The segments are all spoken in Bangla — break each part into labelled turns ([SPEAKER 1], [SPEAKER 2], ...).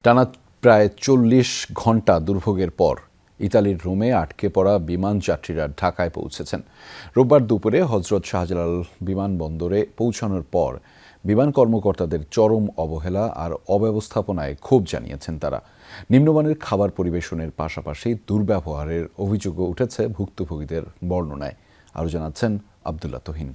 [SPEAKER 1] টানা প্রায় ৪০ ঘণ্টা দুর্ভোগের পর ইতালির রোমে আটকে পড়া বিমান যাত্রীরা ঢাকায় পৌঁছেছেন। রোববার দুপুরে হজরত শাহজালাল বিমানবন্দরে পৌঁছানোর পর বিমান কর্মকর্তাদের চরম অবহেলা আর অব্যবস্থাপনায় ক্ষোভ জানিয়েছেন তারা। নিম্নমানের খাবার পরিবেশনের পাশাপাশি দুর্ব্যবহারের অভিযোগও উঠেছে ভুক্তভোগীদের বর্ণনায়। আরও জানাচ্ছেন আবদুল্লাহ তহিন।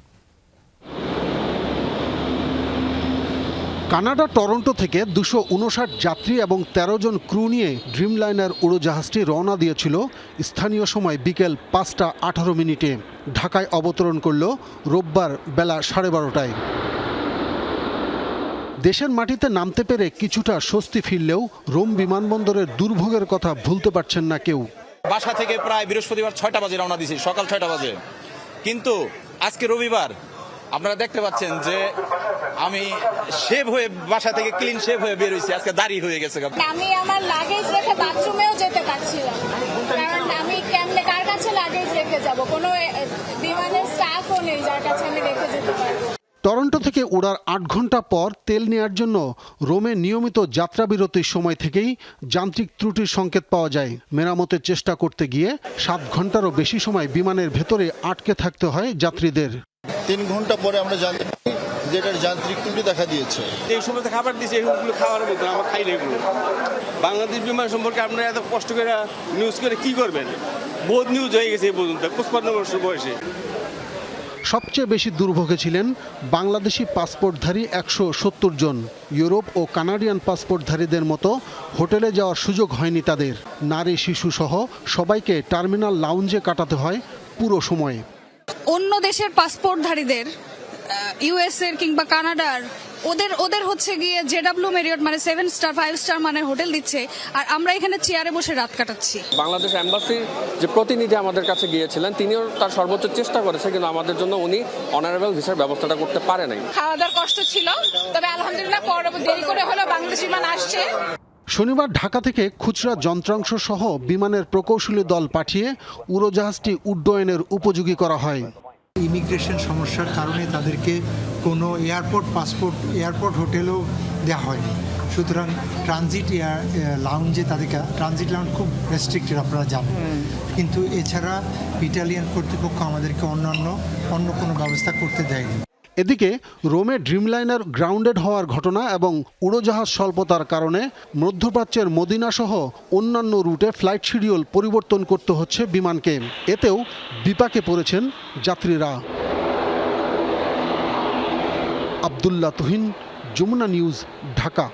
[SPEAKER 2] কানাডা টরন্টো থেকে ২৫৯ যাত্রী এবং ১৩ জন ক্রু নিয়ে ড্রিমলাইনার উড়োজাহাজটি রওনা দিয়েছিল স্থানীয় সময় বিকেল ৫টা ১৮ ঢাকায় অবতরণ করল রোববার বেলা ১২:৩০টায়। দেশের মাটিতে নামতে পেরে কিছুটা স্বস্তি ফিরলেও রোম বিমানবন্দরের দুর্ভোগের কথা ভুলতে পারছেন না কেউ।
[SPEAKER 3] বাসা থেকে প্রায় বৃহস্পতিবার ৬টা বাজে রওনা দিয়েছি, সকাল ৬টা বাজে, কিন্তু আজকে রবিবার আপনারা দেখতে পাচ্ছেন যে আমি শেভ হয়ে বাসা থেকে ক্লিন শেভ হয়ে বের হয়েছি, আজকে দাড়ি হয়ে গেছে।
[SPEAKER 4] আমি আমার লাগেজ রেখে বাথরুমেও যেতে পারছিলাম, কারণ আমি কেমনে কার কাছে লাগেজ রেখে যাব? কোনো বিমানের স্টাফও নেই যার কাছে আমি রেখে যেতে পারবো।
[SPEAKER 2] টরন্টো থেকে ওড়ার ৮ ঘন্টা পর তেল নেয়ার জন্য রোমে নিয়মিত যাত্রাবিরতির সময় থেকেই যান্ত্রিক ত্রুটির সংকেত পাওয়া যায়। মেরামতের চেষ্টা করতে গিয়ে ৭ ঘন্টারও বেশি সময় বিমানের ভেতরে আটকে থাকতে হয় যাত্রীদের।
[SPEAKER 5] ৩ ঘন্টা পরে আমরা জানতে পারি যে এটার যান্ত্রিক ত্রুটি দেখা দিয়েছে।
[SPEAKER 6] এই সমস্ত খাবার দিয়েছে, এগুলো খাওয়ার মতো আমরা খাই না এগুলো। বাংলাদেশ বিমান সম্পর্কে আপনারা এত কষ্ট করে নিউজ করে কি করবেন? বহুত নিউজ হয়ে গেছে এই পর্যন্ত ৫৫ বছর বয়সে।
[SPEAKER 2] সবচেয়ে বেশি দুর্ভোগে ছিলেন বাংলাদেশি পাসপোর্টধারী ১৭০ জন। ইউরোপ ও কানাডিয়ান পাসপোর্টধারীদের মতো হোটেলে যাওয়ার সুযোগ হয়নি তাদের। নারী শিশু সহ সবাইকে টার্মিনাল লাউঞ্জে কাটাতে হয় পুরো সময়।
[SPEAKER 7] অন্য দেশের পাসপোর্টধারীদের ইউএস এর কিংবা কানাডার ওদের হচ্ছে গিয়ে জেডব্লিউ মেরিয়ট মানে 7 স্টার 5 স্টার মানের হোটেল দিচ্ছে, আর আমরা এখানে চেয়ারে বসে রাত কাটাচ্ছি।
[SPEAKER 8] বাংলাদেশ এম্বাসির যে প্রতিনিধি আমাদের কাছে গিয়েছিলেন, তিনিও তার সর্বোচ্চ চেষ্টা করেছে, কিন্তু আমাদের জন্য উনি অনারেবল ভিসার ব্যবস্থাটা করতে পারে নাই।
[SPEAKER 4] খাওয়া দাওয়ার কষ্ট ছিল, তবে আলহামদুলিল্লাহ দেরি করে হলেও বাংলাদেশ বিমান আসছে।
[SPEAKER 2] শনিবার ঢাকা থেকে খুচরা যন্ত্রাংশ সহ বিমানের প্রকৌশলী দল পাঠিয়ে উড়োজাহাজটি উড্ডয়নের উপযোগী করা হয়।
[SPEAKER 9] ইমিগ্রেশন সমস্যার কারণে তাদেরকে কোনো এয়ারপোর্ট হোটেলও দেওয়া হয়নি, সুতরাং ট্রানজিট লাউঞ্জে তাদেরকে ট্রানজিট লাউঞ্জ খুব রেস্ট্রিক্টেড, আপনারা জানেন। কিন্তু এছাড়া ইটালিয়ান কর্তৃপক্ষ আমাদেরকে অন্য কোনো ব্যবস্থা করতে দেয়নি।
[SPEAKER 2] এদিকে রোমে ড্রিমলাইনার গ্রাউন্ডেড হওয়ার ঘটনা এবং উড়োজাহাজ স্বল্পতার কারণে মধ্যপ্রাচ্যের মদিনা সহ অন্যান্য রুটে ফ্লাইট শিডিউল পরিবর্তন করতে হচ্ছে বিমানকে। এতেও বিপাকে পড়েছেন যাত্রীরা। আবদুল্লাহ তুহিন, যমুনা নিউজ, ঢাকা।